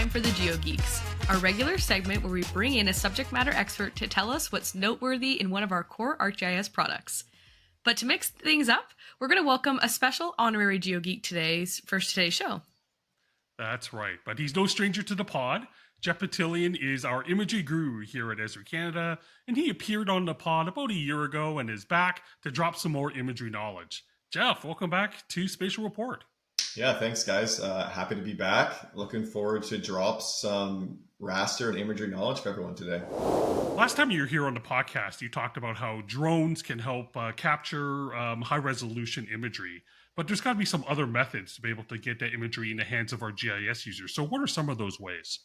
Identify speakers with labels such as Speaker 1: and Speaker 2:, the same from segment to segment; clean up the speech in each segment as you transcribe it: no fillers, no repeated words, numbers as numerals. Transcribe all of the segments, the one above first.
Speaker 1: time for the GeoGeeks, our regular segment where we bring in a subject matter expert to tell us what's noteworthy in one of our core ArcGIS products. But to mix things up, we're going to welcome a special honorary GeoGeek for today's show.
Speaker 2: That's right, but he's no stranger to the pod. Jeff Petillion is our imagery guru here at Esri Canada, and he appeared on the pod about a year ago and is back to drop some more imagery knowledge. Jeff, welcome back to Spatial Report.
Speaker 3: Yeah, thanks, guys. Happy to be back. Looking forward to drop some raster and imagery knowledge for everyone today.
Speaker 2: Last time you were here on the podcast, you talked about how drones can help capture high-resolution imagery, but there's got to be some other methods to be able to get that imagery in the hands of our GIS users. So what are some of those ways?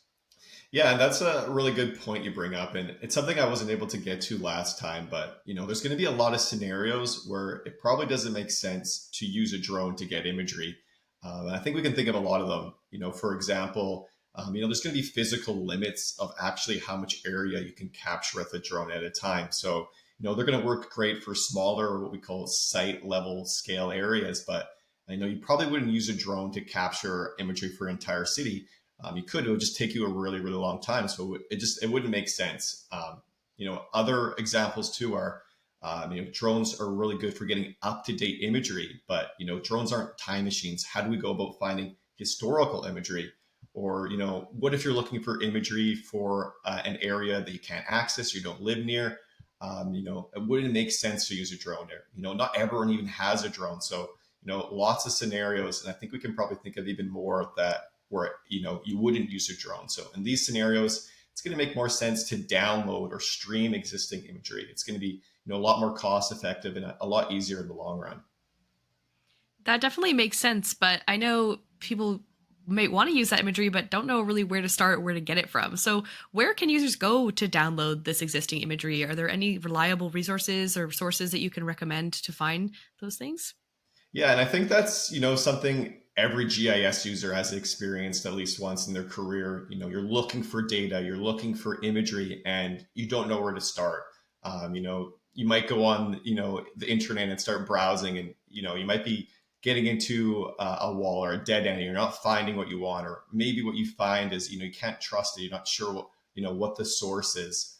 Speaker 3: Yeah, and that's a really good point you bring up, and it's something I wasn't able to get to last time, but there's going to be a lot of scenarios where it probably doesn't make sense to use a drone to get imagery. And I think we can think of a lot of them. For example, there's going to be physical limits of actually how much area you can capture with a drone at a time. So, they're going to work great for smaller, what we call site level scale areas. But I know you probably wouldn't use a drone to capture imagery for an entire city. You could, it would just take you a really, really long time. So it wouldn't make sense. Other examples too are, drones are really good for getting up-to-date imagery, but, drones aren't time machines. How do we go about finding historical imagery? Or, what if you're looking for imagery for an area that you can't access, or you don't live near? It wouldn't make sense to use a drone there. Not everyone even has a drone. So, lots of scenarios. And I think we can probably think of even more where, you wouldn't use a drone. So in these scenarios, it's going to make more sense to download or stream existing imagery. It's going to be a lot more cost effective and a lot easier in the long run.
Speaker 1: That definitely makes sense, but I know people might want to use that imagery but don't know really where to start, where to get it from. So where can users go to download this existing imagery? Are there any reliable resources or sources that you can recommend to find those things?
Speaker 3: Yeah, and I think that's, something every GIS user has experienced at least once in their career. You're looking for data, you're looking for imagery, and you don't know where to start. You might go on, the internet and start browsing, and, you might be getting into a wall or a dead end, and you're not finding what you want, or maybe what you find is, you can't trust it. You're not sure what the source is.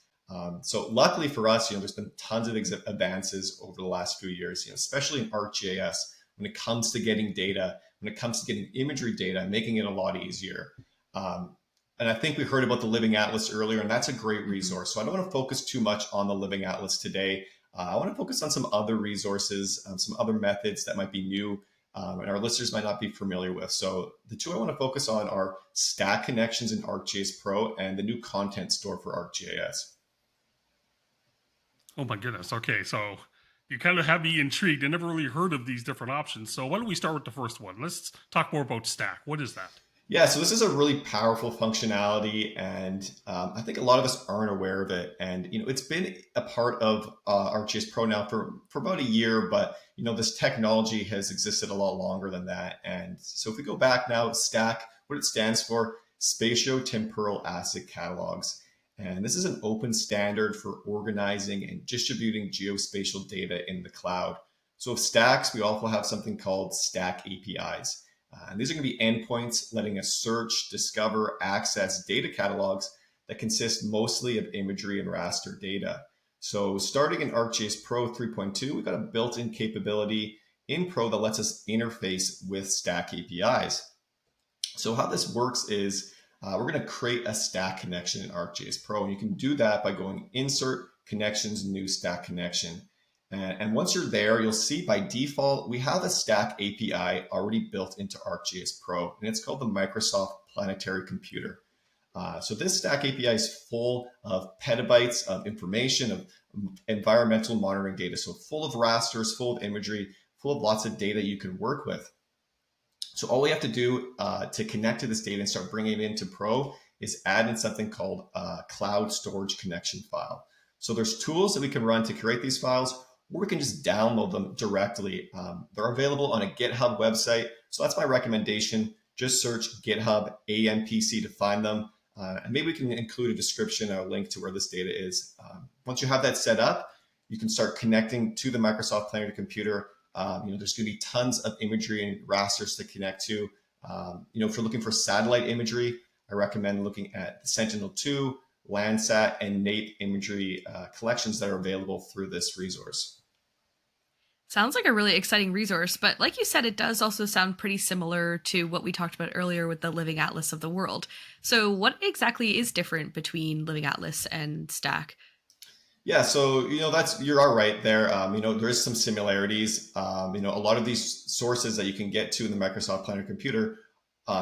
Speaker 3: So luckily for us, there's been tons of advances over the last few years, especially in ArcGIS, when it comes to getting data, when it comes to getting imagery data, making it a lot easier. And I think we heard about the Living Atlas earlier, and that's a great resource. So I don't want to focus too much on the Living Atlas today. I want to focus on some other resources, some other methods that might be new and our listeners might not be familiar with. So the two I want to focus on are STAC connections in ArcGIS Pro and the new content store for ArcGIS.
Speaker 2: Oh my goodness. Okay, so you kind of have me intrigued. I never really heard of these different options. So why don't we start with the first one? Let's talk more about STAC. What is that?
Speaker 3: Yeah, so this is a really powerful functionality, and I think a lot of us aren't aware of it. And it's been a part of ArcGIS Pro now for about a year, but this technology has existed a lot longer than that. And so if we go back now, STAC, what it stands for, SpatioTemporal Asset Catalogs. And this is an open standard for organizing and distributing geospatial data in the cloud. So with STACs, we also have something called STAC APIs. And these are going to be endpoints letting us search, discover, access data catalogs that consist mostly of imagery and raster data. So starting in ArcGIS Pro 3.2, we've got a built-in capability in Pro that lets us interface with STAC APIs. So how this works is we're going to create a STAC connection in ArcGIS Pro. And you can do that by going Insert, Connections, New STAC Connection. And once you're there, you'll see by default, we have a STAC API already built into ArcGIS Pro, and it's called the Microsoft Planetary Computer. So this STAC API is full of petabytes of information, of environmental monitoring data. So full of rasters, full of imagery, full of lots of data you can work with. So all we have to do to connect to this data and start bringing it into Pro is add in something called a cloud storage connection file. So there's tools that we can run to create these files, or we can just download them directly. They're available on a GitHub website. So that's my recommendation. Just search GitHub AMPC to find them. And maybe we can include a description or a link to where this data is. Once you have that set up, you can start connecting to the Microsoft Planetary Computer. There's going to be tons of imagery and rasters to connect to. If you're looking for satellite imagery, I recommend looking at the Sentinel-2, Landsat, and NAPE imagery collections that are available through this resource.
Speaker 1: Sounds like a really exciting resource, but like you said, it does also sound pretty similar to what we talked about earlier with the Living Atlas of the world. So, what exactly is different between Living Atlas and STAC?
Speaker 3: Yeah, so you are right there. There is some similarities. A lot of these sources that you can get to in the Microsoft Planner computer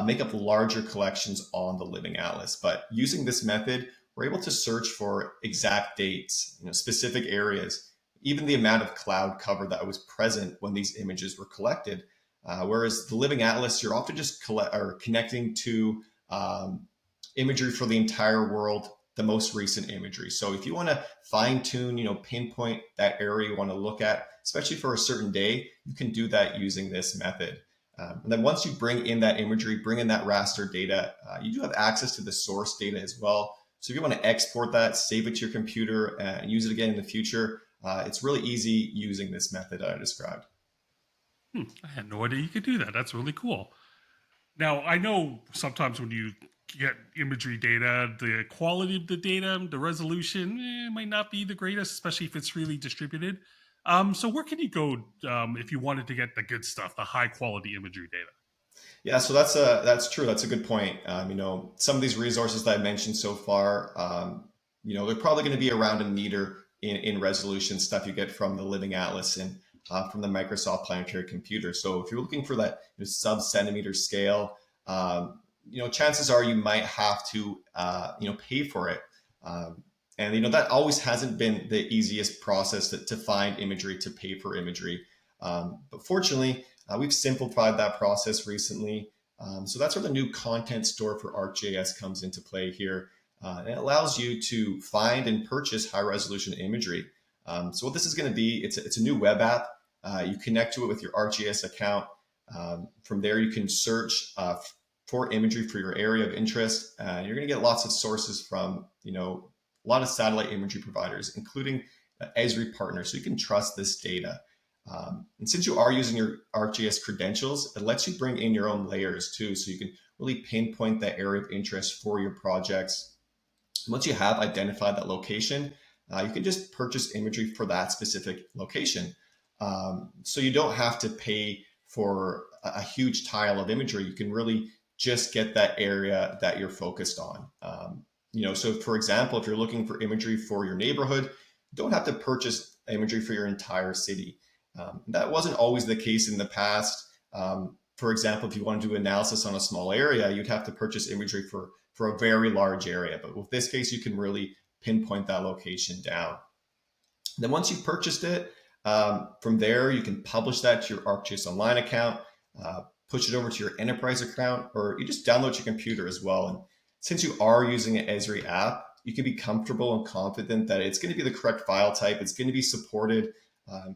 Speaker 3: make up larger collections on the Living Atlas. But using this method, we're able to search for exact dates, specific areas, even the amount of cloud cover that was present when these images were collected. Whereas the Living Atlas, you're often just connecting to imagery for the entire world, the most recent imagery. So if you want to fine tune, pinpoint that area you want to look at, especially for a certain day, you can do that using this method. And then once you bring in that imagery, bring in that raster data, you do have access to the source data as well. So if you want to export that, save it to your computer and use it again in the future, it's really easy using this method I described.
Speaker 2: I had no idea you could do that. That's really cool. Now, I know sometimes when you get imagery data, the quality of the data, the resolution might not be the greatest, especially if it's really distributed. So where can you go if you wanted to get the good stuff, the high quality imagery data?
Speaker 3: Yeah, so that's true. That's a good point. Some of these resources that I mentioned so far, they're probably going to be around a meter in resolution, stuff you get from the Living Atlas and from the Microsoft Planetary Computer. So if you're looking for that sub-centimeter scale, chances are you might have to, pay for it. And that always hasn't been the easiest process to find imagery, to pay for imagery. But fortunately, we've simplified that process recently. So that's where the new content store for ArcGIS comes into play here. And it allows you to find and purchase high resolution imagery. So what this is going to be, it's a new web app. You connect to it with your ArcGIS account. From there, you can search for imagery for your area of interest. You're going to get lots of sources from, a lot of satellite imagery providers, including Esri partners. So you can trust this data. And since you are using your ArcGIS credentials, it lets you bring in your own layers too. So you can really pinpoint that area of interest for your projects. Once you have identified that location, you can just purchase imagery for that specific location. So you don't have to pay for a huge tile of imagery. You can really just get that area that you're focused on. So for example, if you're looking for imagery for your neighborhood, you don't have to purchase imagery for your entire city. That wasn't always the case in the past. For example, if you want to do analysis on a small area, you'd have to purchase imagery for a very large area. But with this case, you can really pinpoint that location down. Then once you've purchased it, from there, you can publish that to your ArcGIS Online account, push it over to your enterprise account, or you just download to your computer as well. And since you are using an Esri app, you can be comfortable and confident that it's going to be the correct file type. It's going to be supported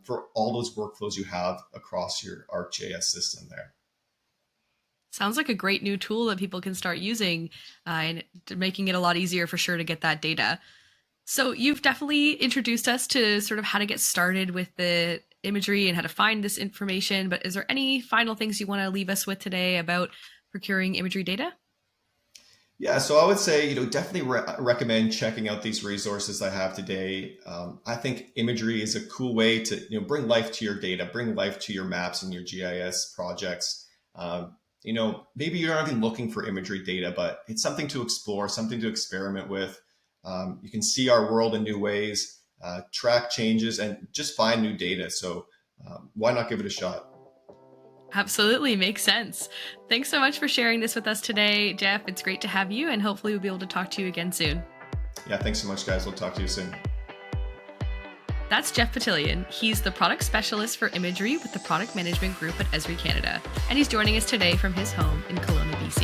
Speaker 3: for all those workflows you have across your ArcGIS system there.
Speaker 1: Sounds like a great new tool that people can start using and making it a lot easier for sure to get that data. So you've definitely introduced us to sort of how to get started with the imagery and how to find this information, but is there any final things you want to leave us with today about procuring imagery data?
Speaker 3: Yeah, so I would say, definitely recommend checking out these resources I have today. I think imagery is a cool way to, bring life to your data, bring life to your maps and your GIS projects. Maybe you're not even looking for imagery data, but it's something to explore, something to experiment with. You can see our world in new ways, track changes, and just find new data. So why not give it a shot?
Speaker 1: Absolutely. Makes sense. Thanks so much for sharing this with us today, Jeff. It's great to have you, and hopefully we'll be able to talk to you again soon.
Speaker 3: Yeah, thanks so much, guys. We'll talk to you soon.
Speaker 1: That's Jeff Petillion. He's the product specialist for imagery with the product management group at Esri Canada, and he's joining us today from his home in Kelowna, BC.